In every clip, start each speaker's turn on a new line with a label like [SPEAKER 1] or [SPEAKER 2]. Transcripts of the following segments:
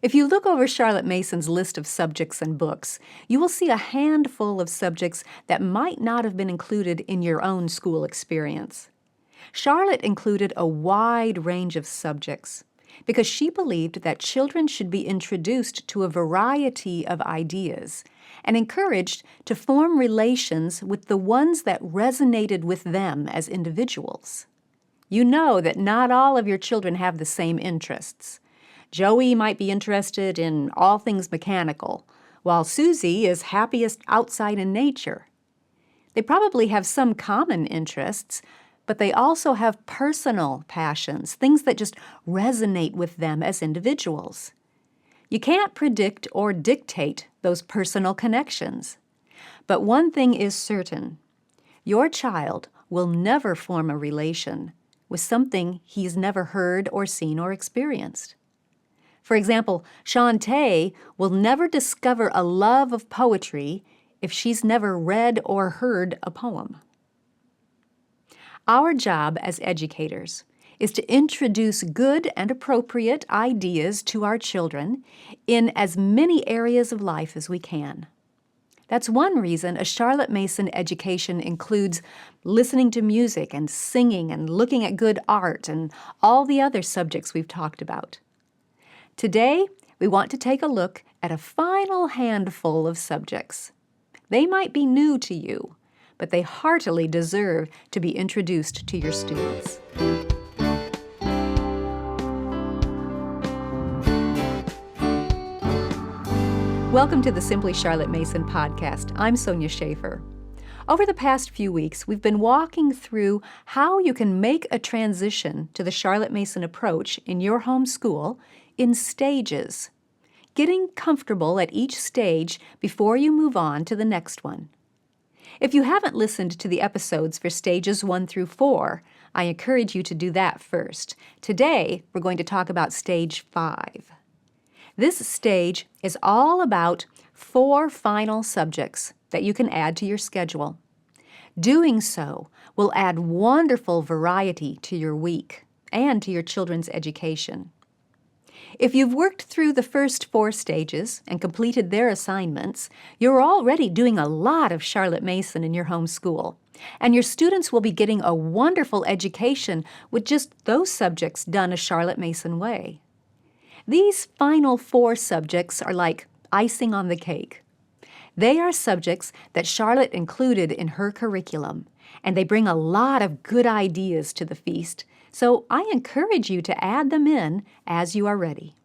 [SPEAKER 1] If you look over Charlotte Mason's list of subjects and books, you will see a handful of subjects that might not have been included in your own school experience. Charlotte included a wide range of subjects because she believed that children should be introduced to a variety of ideas and encouraged to form relations with the ones that resonated with them as individuals. You know that not all of your children have the same interests. Joey might be interested in all things mechanical, while Susie is happiest outside in nature. They probably have some common interests, but they also have personal passions, things that just resonate with them as individuals. You can't predict or dictate those personal connections. But one thing is certain. Your child will never form a relation with something he's never heard or seen or experienced. For example, Shantae will never discover a love of poetry if she's never read or heard a poem. Our job as educators is to introduce good and appropriate ideas to our children in as many areas of life as we can. That's one reason a Charlotte Mason education includes listening to music and singing and looking at good art and all the other subjects we've talked about. Today, we want to take a look at a final handful of subjects. They might be new to you, but they heartily deserve to be introduced to your students. Welcome to the Simply Charlotte Mason podcast. I'm Sonia Schaefer. Over the past few weeks, we've been walking through how you can make a transition to the Charlotte Mason approach in your home school in stages, getting comfortable at each stage before you move on to the next one. If you haven't listened to the episodes for stages 1 through 4, I encourage you to do that first. Today, we're going to talk about stage 5. This stage is all about 4 final subjects that you can add to your schedule. Doing so will add wonderful variety to your week and to your children's education. If you've worked through the first 4 stages and completed their assignments, you're already doing a lot of Charlotte Mason in your home school, and your students will be getting a wonderful education with just those subjects done a Charlotte Mason way. These final 4 subjects are like icing on the cake. They are subjects that Charlotte included in her curriculum, and they bring a lot of good ideas to the feast, so I encourage you to add them in as you are ready.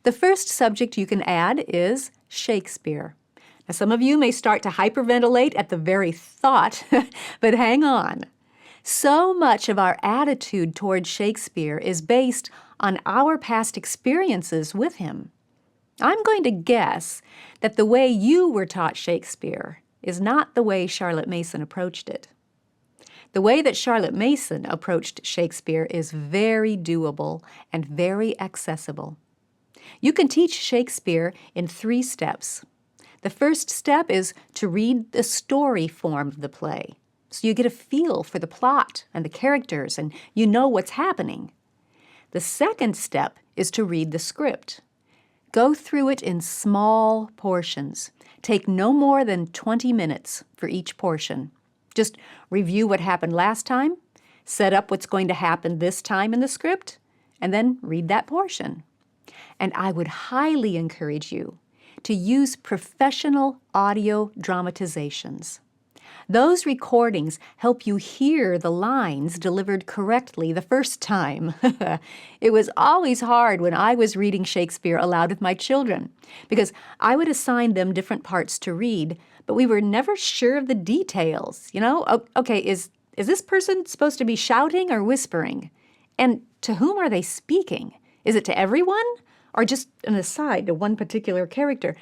[SPEAKER 1] The first subject you can add is Shakespeare. Now, some of you may start to hyperventilate at the very thought, but hang on. So much of our attitude toward Shakespeare is based on our past experiences with him. I'm going to guess that the way you were taught Shakespeare is not the way Charlotte Mason approached it. The way that Charlotte Mason approached Shakespeare is very doable and very accessible. You can teach Shakespeare in 3 steps. The first step is to read the story form of the play, so you get a feel for the plot and the characters and you know what's happening. The second step is to read the script. Go through it in small portions. Take no more than 20 minutes for each portion. Just review what happened last time, set up what's going to happen this time in the script, and then read that portion. And I would highly encourage you to use professional audio dramatizations. Those recordings help you hear the lines delivered correctly the first time. It was always hard when I was reading Shakespeare aloud with my children because I would assign them different parts to read, but we were never sure of the details. Okay, is this person supposed to be shouting or whispering? And to whom are they speaking? Is it to everyone or just an aside to one particular character?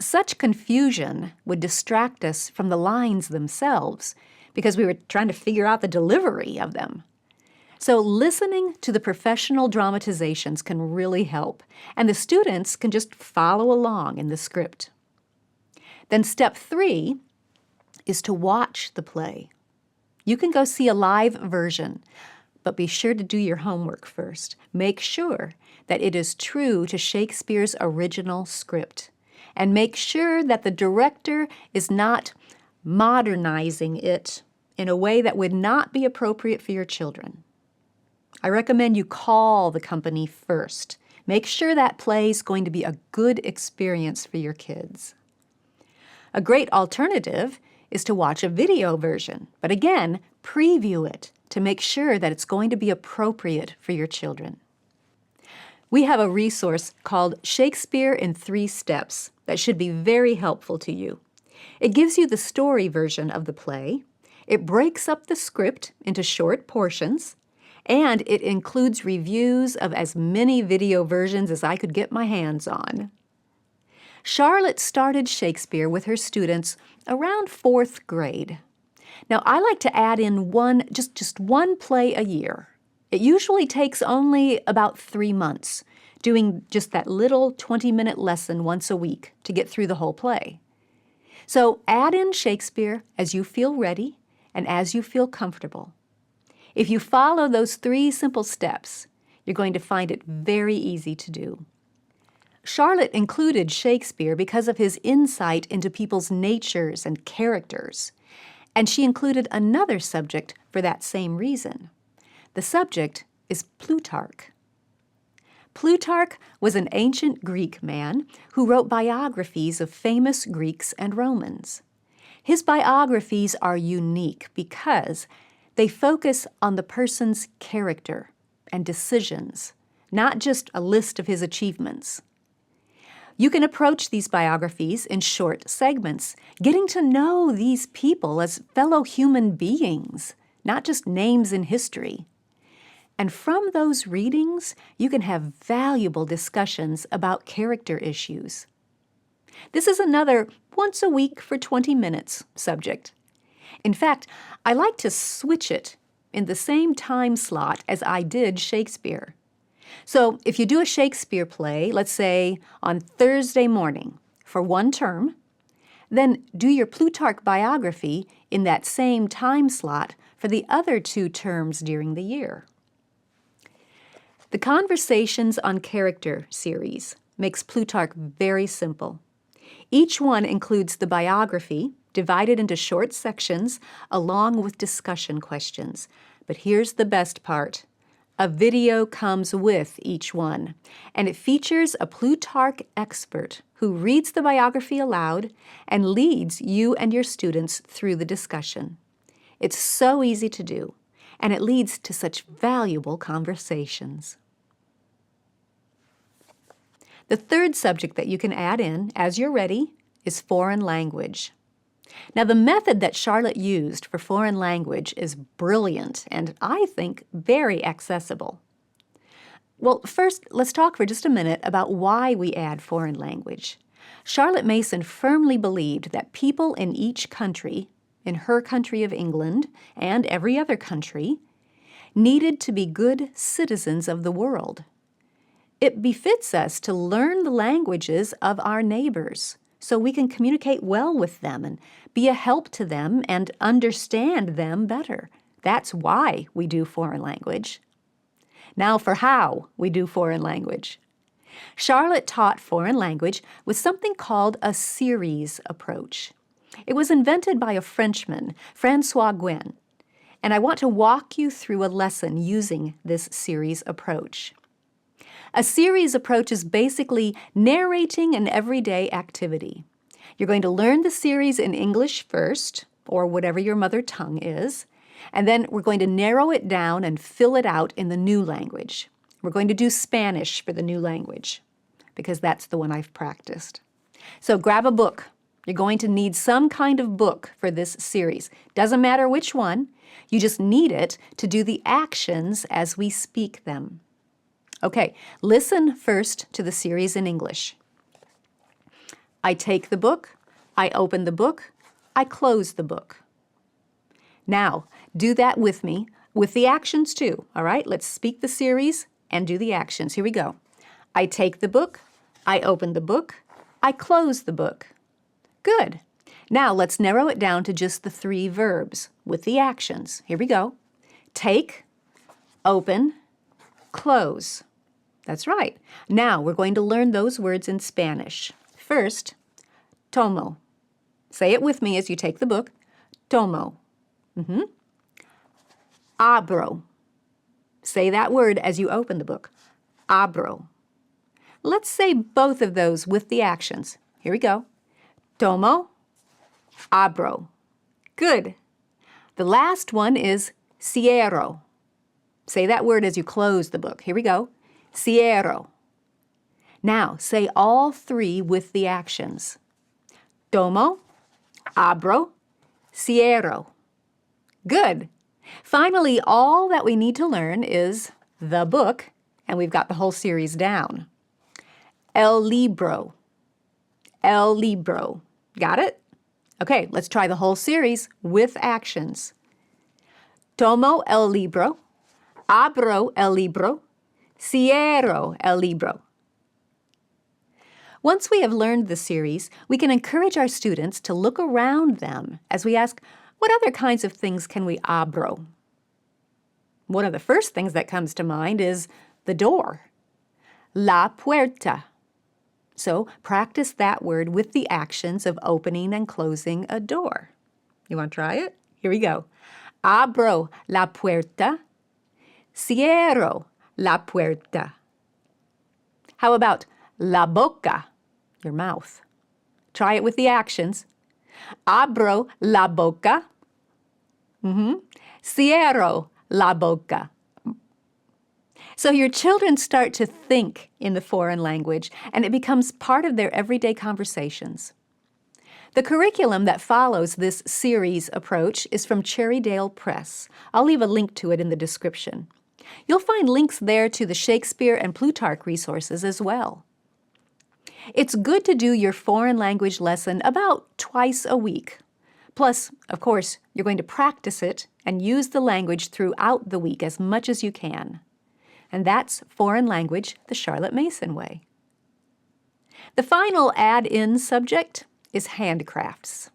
[SPEAKER 1] Such confusion would distract us from the lines themselves because we were trying to figure out the delivery of them. So listening to the professional dramatizations can really help, and the students can just follow along in the script. Then step 3 is to watch the play. You can go see a live version, But be sure to do your homework first. Make sure that it is true to Shakespeare's original script. And make sure that the director is not modernizing it in a way that would not be appropriate for your children. I recommend you call the company first. Make sure that play is going to be a good experience for your kids. A great alternative is to watch a video version, but again, preview it to make sure that it's going to be appropriate for your children. We have a resource called Shakespeare in 3 Steps that should be very helpful to you. It gives you the story version of the play, it breaks up the script into short portions, and it includes reviews of as many video versions as I could get my hands on. Charlotte started Shakespeare with her students around 4th grade. Now, I like to add in just one play a year. It usually takes only about 3 months, doing just that little 20-minute lesson once a week to get through the whole play. So add in Shakespeare as you feel ready and as you feel comfortable. If you follow those 3 simple steps, you're going to find it very easy to do. Charlotte included Shakespeare because of his insight into people's natures and characters, and she included another subject for that same reason. The subject is Plutarch. Plutarch was an ancient Greek man who wrote biographies of famous Greeks and Romans. His biographies are unique because they focus on the person's character and decisions, not just a list of his achievements. You can approach these biographies in short segments, getting to know these people as fellow human beings, not just names in history. And from those readings, you can have valuable discussions about character issues. This is another once a week for 20 minutes subject. In fact, I like to switch it in the same time slot as I did Shakespeare. So if you do a Shakespeare play, let's say on Thursday morning for 1 term, then do your Plutarch biography in that same time slot for the other 2 terms during the year. The Conversations on Character series makes Plutarch very simple. Each one includes the biography, divided into short sections, along with discussion questions. But here's the best part. A video comes with each one, and it features a Plutarch expert who reads the biography aloud and leads you and your students through the discussion. It's so easy to do, and it leads to such valuable conversations. The 3rd subject that you can add in, as you're ready, is foreign language. Now, the method that Charlotte used for foreign language is brilliant and, I think, very accessible. Well, first, let's talk for just a minute about why we add foreign language. Charlotte Mason firmly believed that people in each country, in her country of England and every other country, needed to be good citizens of the world. It befits us to learn the languages of our neighbors so we can communicate well with them and be a help to them and understand them better. That's why we do foreign language. Now for how we do foreign language. Charlotte taught foreign language with something called a series approach. It was invented by a Frenchman, François Gouin, and I want to walk you through a lesson using this series approach. A series approach is basically narrating an everyday activity. You're going to learn the series in English first, or whatever your mother tongue is, and then we're going to narrow it down and fill it out in the new language. We're going to do Spanish for the new language, because that's the one I've practiced. So grab a book. You're going to need some kind of book for this series. Doesn't matter which one, you just need it to do the actions as we speak them. Okay, listen first to the series in English. I take the book, I open the book, I close the book. Now, do that with me, with the actions too, all right? Let's speak the series and do the actions. Here we go. I take the book, I open the book, I close the book. Good. Now let's narrow it down to just the 3 verbs with the actions. Here we go. Take, open, close. That's right. Now we're going to learn those words in Spanish. First, tomo. Say it with me as you take the book. Tomo. Abro. Say that word as you open the book. Abro. Let's say both of those with the actions. Here we go. Tomo, abro. Good. The last one is cierro. Say that word as you close the book. Here we go. Cierro. Now, say all three with the actions. Tomo, abro, cierro. Good. Finally, all that we need to learn is the book, and we've got the whole series down. El libro. El libro. Got it? Okay, let's try the whole series with actions. Tomo el libro, abro el libro, cierro el libro. Once we have learned the series, we can encourage our students to look around them as we ask, what other kinds of things can we abro? One of the first things that comes to mind is the door. La puerta. So practice that word with the actions of opening and closing a door. You want to try it? Here we go. Abro la puerta, cierro la puerta. How about la boca, your mouth? Try it with the actions. Abro la boca, cierro la boca. So your children start to think in the foreign language, and it becomes part of their everyday conversations. The curriculum that follows this series approach is from Cherrydale Press. I'll leave a link to it in the description. You'll find links there to the Shakespeare and Plutarch resources as well. It's good to do your foreign language lesson about twice a week. Plus, of course, you're going to practice it and use the language throughout the week as much as you can. And that's foreign language the Charlotte Mason way. The final add-in subject is handicrafts.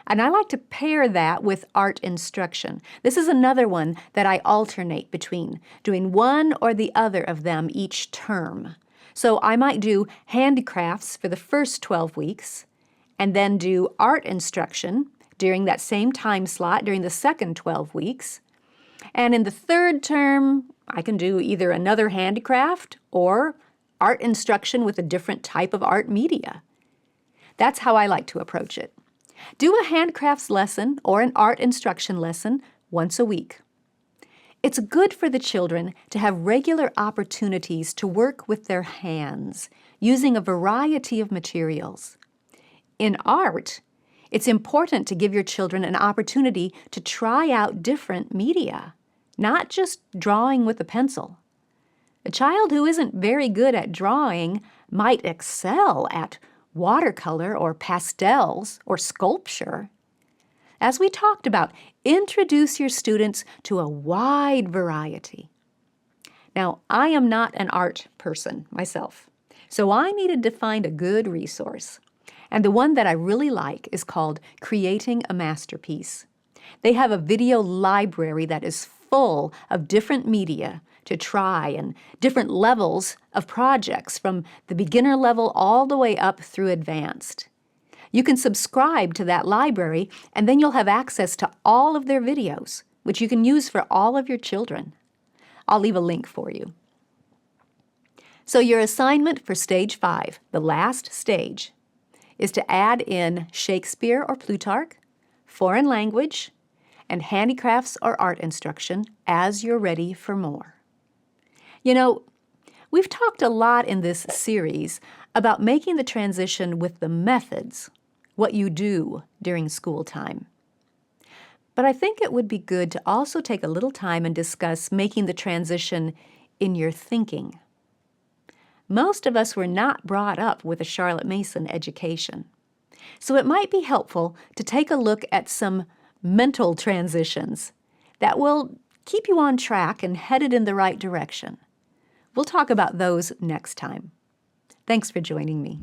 [SPEAKER 1] And I like to pair that with art instruction. This is another one that I alternate between, doing one or the other of them each term. So I might do handicrafts for the first 12 weeks, and then do art instruction during that same time slot during the second 12 weeks. And in the third term, I can do either another handicraft or art instruction with a different type of art media. That's how I like to approach it. Do a handicrafts lesson or an art instruction lesson once a week. It's good for the children to have regular opportunities to work with their hands, using a variety of materials. In art, it's important to give your children an opportunity to try out different media, not just drawing with a pencil. A child who isn't very good at drawing might excel at watercolor or pastels or sculpture. As we talked about, introduce your students to a wide variety. Now, I am not an art person myself, so I needed to find a good resource. And the one that I really like is called Creating a Masterpiece. They have a video library that is full of different media to try and different levels of projects from the beginner level all the way up through advanced. You can subscribe to that library, and then you'll have access to all of their videos, which you can use for all of your children. I'll leave a link for you. So your assignment for Stage 5, the last stage, is to add in Shakespeare or Plutarch, foreign language, and handicrafts or art instruction as you're ready for more. You know, we've talked a lot in this series about making the transition with the methods, what you do during school time. But I think it would be good to also take a little time and discuss making the transition in your thinking. Most of us were not brought up with a Charlotte Mason education. So it might be helpful to take a look at some mental transitions that will keep you on track and headed in the right direction. We'll talk about those next time. Thanks for joining me.